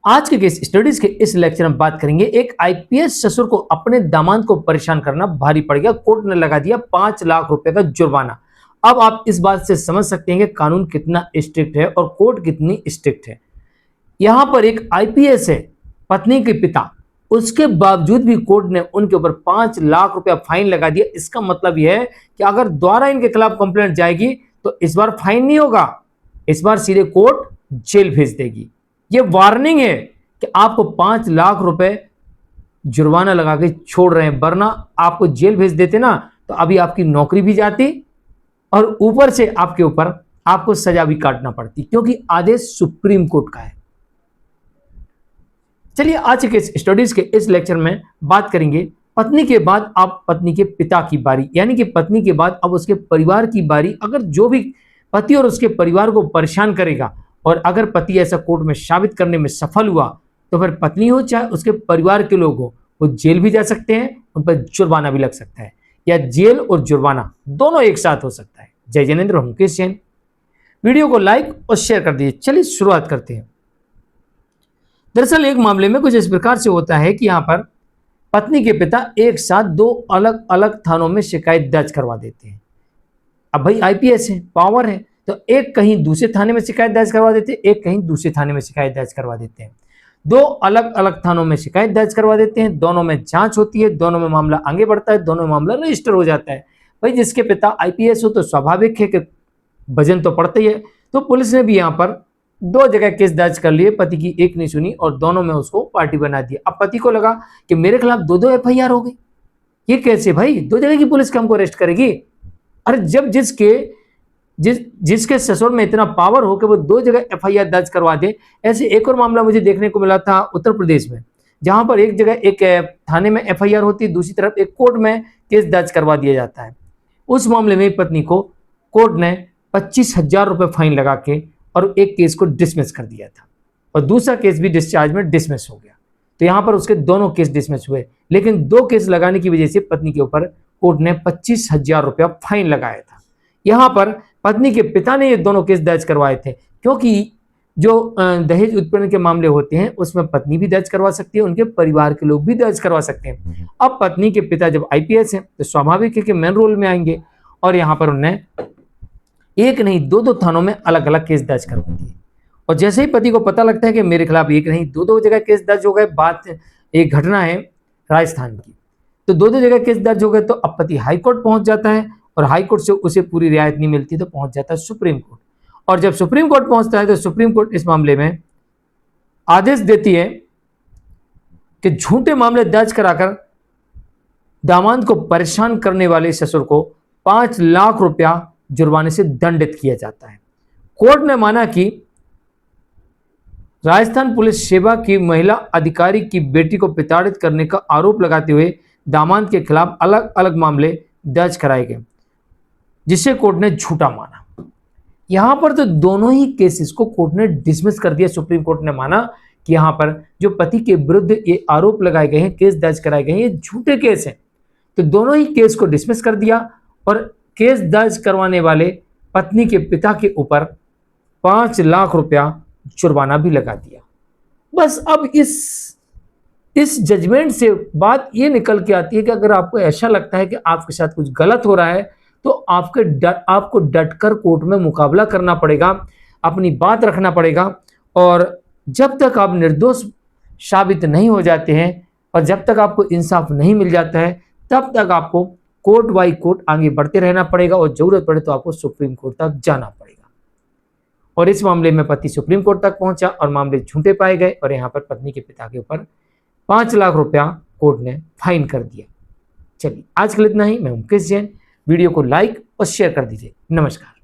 आज के case studies के इस लेक्चर में बात करेंगे एक आईपीएस ससुर को अपने दामाद को परेशान करना भारी पड़ गया, कोर्ट ने लगा दिया 5 लाख रुपए का जुर्माना। अब आप इस बात से समझ सकते हैं कि कानून कितना स्ट्रिक्ट है और कोर्ट कितनी स्ट्रिक्ट है। यहां पर एक आईपीएस है, पत्नी के पिता, उसके बावजूद भी कोर्ट ने उनके ऊपर 5 लाख रुपया फाइन लगा दिया। इसका मतलब यह है कि अगर दोबारा इनके खिलाफ कंप्लेंट जाएगी तो इस बार फाइन नहीं होगा, इस बार सीधे कोर्ट जेल भेज देगी। ये वार्निंग है कि आपको 5 लाख रुपए जुर्माना लगा के छोड़ रहे हैं, वरना आपको जेल भेज देते ना तो अभी आपकी नौकरी भी जाती और ऊपर से आपके ऊपर आपको सजा भी काटना पड़ती, क्योंकि आदेश सुप्रीम कोर्ट का है। चलिए आज के स्टडीज के इस लेक्चर में बात करेंगे पत्नी के बाद अब पत्नी के पिता की बारी, यानी कि पत्नी के बाद अब उसके परिवार की बारी। अगर जो भी पति और उसके परिवार को परेशान करेगा और अगर पति ऐसा कोर्ट में साबित करने में सफल हुआ तो फिर पत्नी हो चाहे उसके परिवार के लोग हो, वो जेल भी जा सकते हैं, उन पर जुर्माना भी लग सकता है, या जेल और जुर्माना दोनों एक साथ हो सकता है। जय जैनेन्द्र, मुकेश जैन। वीडियो को लाइक और शेयर कर दीजिए। चलिए शुरुआत करते हैं। दरअसल एक मामले में कुछ इस प्रकार से होता है कि यहां पर पत्नी के पिता एक साथ 2 अलग अलग थानों में शिकायत दर्ज करवा देते हैं। अब भाई आईपीएस है, पावर है, तो एक कहीं दूसरे थाने में शिकायत दर्ज करवा देते हैं, एक कहीं दूसरे थाने में शिकायत दर्ज करवा देते हैं। 2 अलग अलग थानों में शिकायत दर्ज करवा देते हैं, दोनों में जांच होती है, दोनों में मामला आगे बढ़ता है, दोनों में मामला रजिस्टर हो जाता है। भाई जिसके पिता आईपीएस हो तो स्वाभाविक है कि वजन तो पड़ता ही है। तो पुलिस ने भी यहाँ पर 2 जगह केस दर्ज कर लिए, पति की एक नहीं सुनी और दोनों में उसको पार्टी बना दिया। अब पति को लगा कि मेरे खिलाफ 2 एफआईआर हो गई, ये कैसे भाई, 2 जगह की पुलिस हमको अरेस्ट करेगी। अरे जब जिसके ससुर में इतना पावर हो कि वो 2 जगह एफआईआर दर्ज करवा दे। ऐसे एक और मामला मुझे देखने को मिला था उत्तर प्रदेश में, जहां पर एक जगह एक थाने में एफआईआर होती है, दूसरी तरफ एक कोर्ट में केस दर्ज करवा दिया जाता है। उस मामले में पत्नी को कोर्ट ने 25,000 रुपये फाइन लगा के और एक केस को डिसमिस कर दिया था और दूसरा केस भी डिस्चार्ज में डिसमिस हो गया। तो यहाँ पर उसके दोनों केस डिसमिस हुए, लेकिन 2 केस लगाने की वजह से पत्नी के ऊपर कोर्ट ने 25,000 रुपया फाइन लगाया था। यहाँ पर पत्नी के पिता ने ये दोनों केस दर्ज करवाए थे, क्योंकि जो दहेज उत्पीड़न के मामले होते हैं उसमें पत्नी भी दर्ज करवा सकती है, उनके परिवार के लोग भी दर्ज करवा सकते हैं। अब पत्नी के पिता जब आईपीएस हैं तो स्वाभाविक है कि मेन रोल में आएंगे और यहाँ पर उन्हें एक नहीं 2 थानों में अलग अलग केस दर्ज करवा दिए। और जैसे ही पति को पता लगता है कि मेरे खिलाफ एक नहीं 2 जगह केस दर्ज हो गए, बात एक घटना है राजस्थान की, तो 2 जगह केस दर्ज हो गए, तो अब पति हाईकोर्ट पहुंच जाता है और हाईकोर्ट से उसे पूरी रियायत नहीं मिलती तो पहुंच जाता है सुप्रीम कोर्ट। और जब सुप्रीम कोर्ट पहुंचता है तो सुप्रीम कोर्ट इस मामले में आदेश देती है कि झूठे मामले दर्ज कराकर दामाद को परेशान करने वाले ससुर को 5 लाख रुपया जुर्माने से दंडित किया जाता है। कोर्ट ने माना कि राजस्थान पुलिस सेवा की महिला अधिकारी की बेटी को प्रताड़ित करने का आरोप लगाते हुए दामाद के खिलाफ अलग अलग मामले दर्ज कराए गए, जिसे कोर्ट ने झूठा माना। यहां पर तो दोनों ही केसेस को कोर्ट ने डिसमिस कर दिया। सुप्रीम कोर्ट ने माना कि यहां पर जो पति के विरुद्ध ये आरोप लगाए गए हैं, केस दर्ज कराए गए हैं, ये झूठे केस हैं, तो दोनों ही केस को डिसमिस कर दिया और केस दर्ज करवाने वाले पत्नी के पिता के ऊपर 5 लाख रुपया जुर्माना भी लगा दिया। बस अब इस जजमेंट से बात ये निकल के आती है कि अगर आपको ऐसा लगता है कि आपके साथ कुछ गलत हो रहा है तो आपको डटकर कोर्ट में मुकाबला करना पड़ेगा, अपनी बात रखना पड़ेगा। और जब तक आप निर्दोष साबित नहीं हो जाते हैं और जब तक आपको इंसाफ नहीं मिल जाता है तब तक आपको कोर्ट बाई कोर्ट आगे बढ़ते रहना पड़ेगा और जरूरत पड़े तो आपको सुप्रीम कोर्ट तक जाना पड़ेगा। और इस मामले में पति सुप्रीम कोर्ट तक पहुंचा और मामले झूठे पाए गए और यहाँ पर पत्नी के पिता के ऊपर 5 लाख रुपया कोर्ट ने फाइन कर दिया। चलिए आज के लिए इतना ही। मैं मुकेश जैन। वीडियो को लाइक और शेयर कर दीजिए। नमस्कार।